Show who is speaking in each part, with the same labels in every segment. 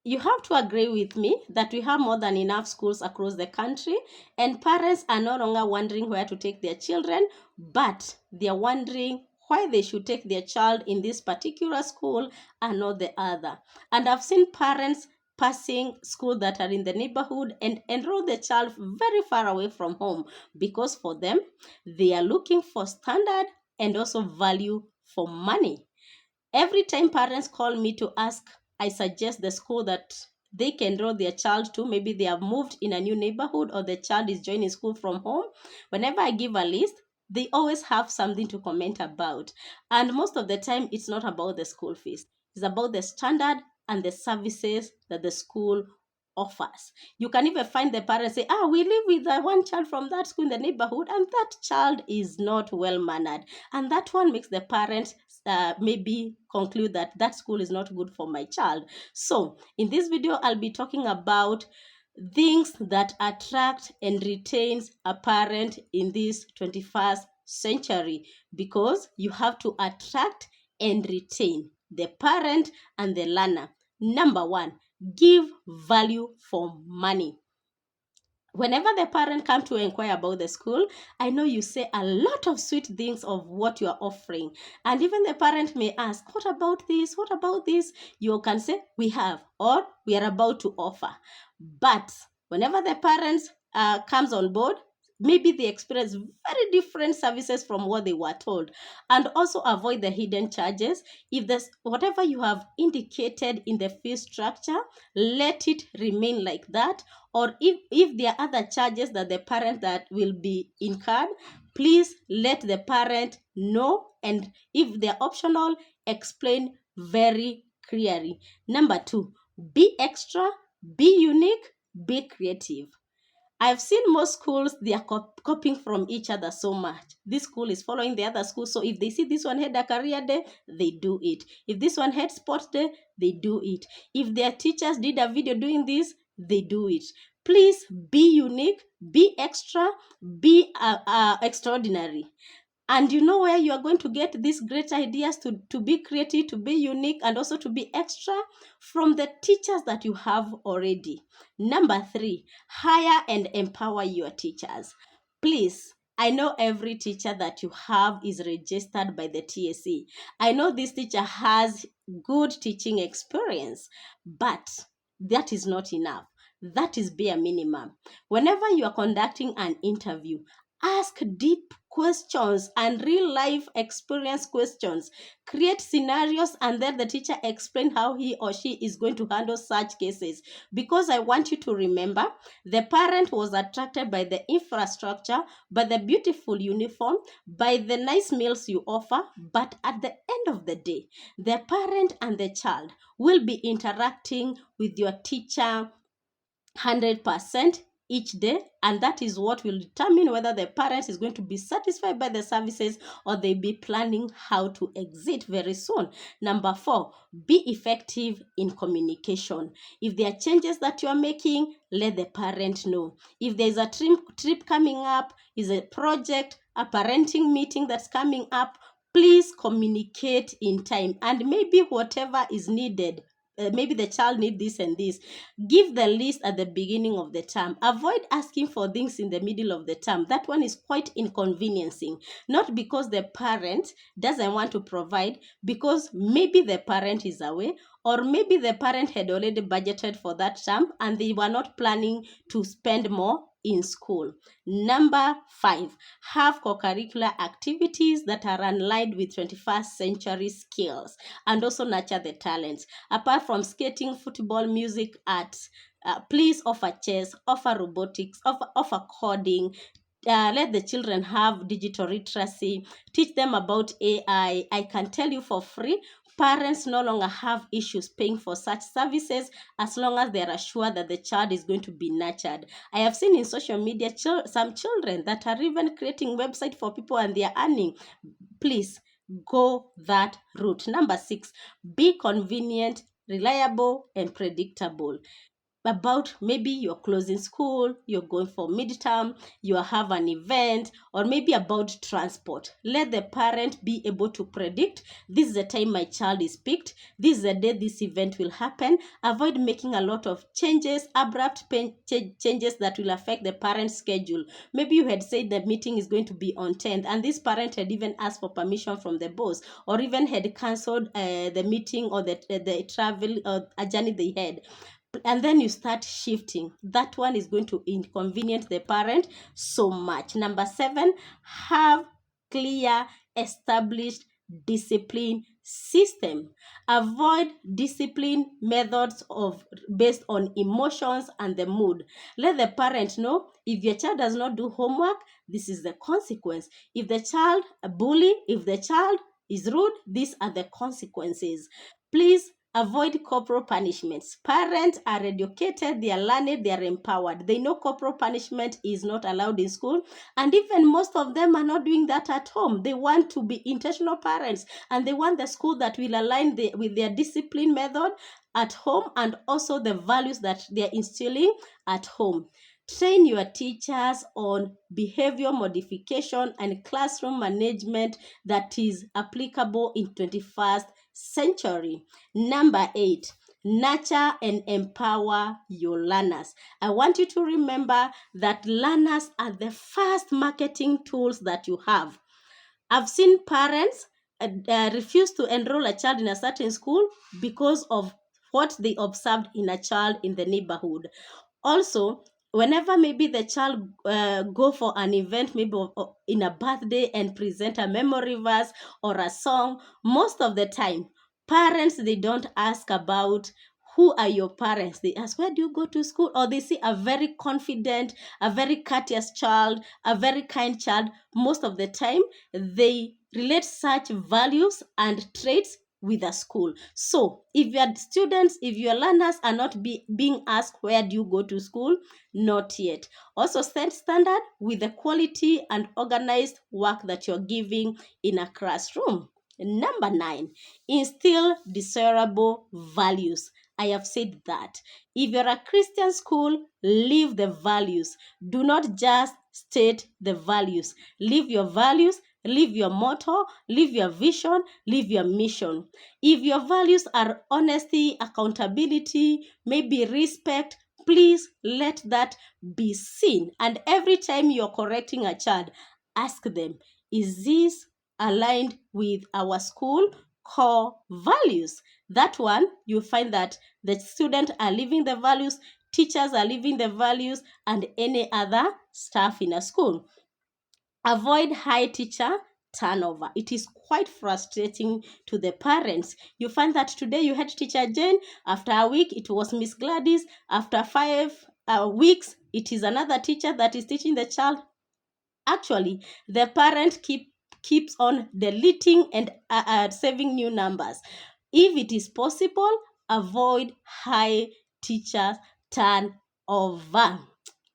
Speaker 1: you have to agree with me that we have more than enough schools across the country, and parents are no longer wondering where to take their children, but they are wondering why they should take their child in this particular school and not the other. And I've seen parents passing school that are in the neighborhood and enroll the child very far away from home, because for them, they are looking for standard and also value for money. Every time parents call me to ask, I suggest the school that they can enroll their child to. Maybe they have moved in a new neighborhood or the child is joining school from home. Whenever I give a list, they always have something to comment about. And most of the time, it's not about the school fees, it's about the standard and the services that the school offers. You can even find the parents say, we live with one child from that school in the neighborhood, and that child is not well mannered. And that one makes the parent maybe conclude that that school is not good for my child. So in this video, I'll be talking about things that attract and retains a parent in this 21st century, because you have to attract and retain the parent and the learner. Number one, give value for money. Whenever the parent comes to inquire about the school, I know you say a lot of sweet things of what you are offering. And even the parent may ask, what about this? What about this? You can say, we have, or we are about to offer. But whenever the parents comes on board, maybe they experience very different services from what they were told. And also avoid the hidden charges. If there's whatever you have indicated in the fee structure, let it remain like that. Or if there are other charges that the parent that will be incurred, please let the parent know. And if they're optional, explain very clearly. Number two, be extra, be unique, be creative. I've seen most schools, they are copying from each other so much. This school is following the other school. So if they see this one had a career day, they do it. If this one had sports day, they do it. If their teachers did a video doing this, they do it. Please be unique, be extra, be extraordinary. And you know where you are going to get these great ideas to be creative, to be unique, and also to be extra? From the teachers that you have already. Number three, hire and empower your teachers. Please, I know every teacher that you have is registered by the TSC. I know this teacher has good teaching experience, but that is not enough. That is bare minimum. Whenever you are conducting an interview, ask deep questions and real life experience questions. Create scenarios and then the teacher explain how he or she is going to handle such cases. Because I want you to remember, the parent was attracted by the infrastructure, by the beautiful uniform, by the nice meals you offer. But at the end of the day, the parent and the child will be interacting with your teacher 100% each day, and that is what will determine whether the parent is going to be satisfied by the services or they be planning how to exit very soon. Number four, be effective in communication. If there are changes that you are making, let the parent know. If there is a trip coming up, is a project, a parenting meeting that's coming up, please communicate in time. And maybe whatever is needed, maybe the child need this and this, give the list at the beginning of the term. Avoid asking for things in the middle of the term. That one is quite inconveniencing, not because the parent doesn't want to provide, because maybe the parent is away, or maybe the parent had already budgeted for that term and they were not planning to spend more in school. Number five, have co-curricular activities that are aligned with 21st century skills and also nurture the talents. Apart from skating, football, music, arts, please offer chess, offer robotics, offer coding. Let the children have digital literacy. Teach them about AI. I can tell you for free, parents no longer have issues paying for such services as long as they are assured that the child is going to be nurtured. I have seen in social media some children that are even creating website for people and they are earning. Please go that route. Number six, be convenient, reliable, and predictable. about maybe you're closing school, you're going for midterm, you have an event, or maybe about transport. Let the parent be able to predict, this is the time my child is picked, this is the day this event will happen. Avoid making a lot of changes, abrupt changes that will affect the parent's schedule. Maybe you had said the meeting is going to be on 10th, and this parent had even asked for permission from the boss, or even had cancelled the meeting or the travel or a journey they had, and then you start shifting. That one is going to inconvenience the parent so much. Number 7, have clear, established discipline system. Avoid discipline methods based on emotions and the mood. Let the parent know, if your child does not do homework, this is the consequence. If the child bully, if the child is rude, these are the consequences. Please avoid corporal punishments. Parents are educated, they are learned, they are empowered. They know corporal punishment is not allowed in school, and even most of them are not doing that at home. They want to be intentional parents, and they want the school that will align with their discipline method at home, and also the values that they are instilling at home. Train your teachers on behavior modification and classroom management that is applicable in 21st century. Number 8, nurture and empower your learners. I want you to remember that learners are the first marketing tools that you have. I've seen parents refuse to enroll a child in a certain school because of what they observed in a child in the neighborhood. Also, whenever maybe the child go for an event, maybe in a birthday, and present a memory verse or a song, most of the time parents, they don't ask about who are your parents. They ask, where do you go to school? Or they see a very confident, a very courteous child, a very kind child. Most of the time they relate such values and traits with a school. So if your students, if your learners are not being asked, where do you go to school? Not yet. Also set standard with the quality and organized work that you're giving in a classroom. Number 9, instill desirable values. I have said that. If you're a Christian school, live the values. Do not just state the values. Live your values, live your motto, live your vision, live your mission. If your values are honesty, accountability, maybe respect, please let that be seen. And every time you're correcting a child, ask them, is this aligned with our school core values? That one, you find that the students are living the values, teachers are living the values, and any other staff in a school. Avoid high teacher turnover. It is quite frustrating to the parents. You find that today you had teacher Jane, after a week it was Miss Gladys, after 5 weeks it is another teacher that is teaching the child. Actually, the parent keeps on deleting and saving new numbers. If it is possible, avoid high teacher turnover.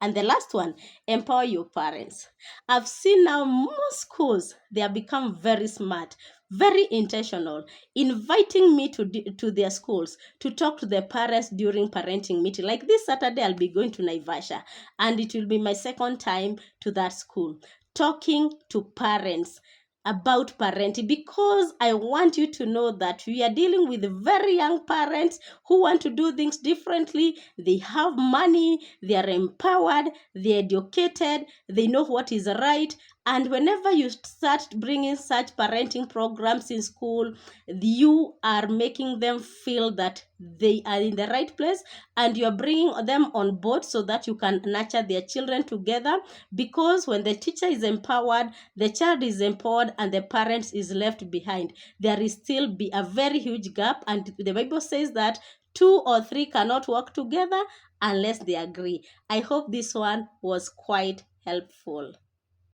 Speaker 1: And the last one, empower your parents. I've seen now most schools, they have become very smart, very intentional, inviting me to their schools to talk to the parents during parenting meeting. Like this Saturday, I'll be going to Naivasha, and it will be my second time to that school, talking to parents about parenting, because I want you to know that we are dealing with very young parents who want to do things differently. They have money, they are empowered, they're educated, they know what is right. And whenever you start bringing such parenting programs in school, you are making them feel that they are in the right place, and you're bringing them on board so that you can nurture their children together. Because when the teacher is empowered, the child is empowered, and the parents is left behind, there is still be a very huge gap. And the Bible says that 2 or 3 cannot work together unless they agree. I hope this one was quite helpful.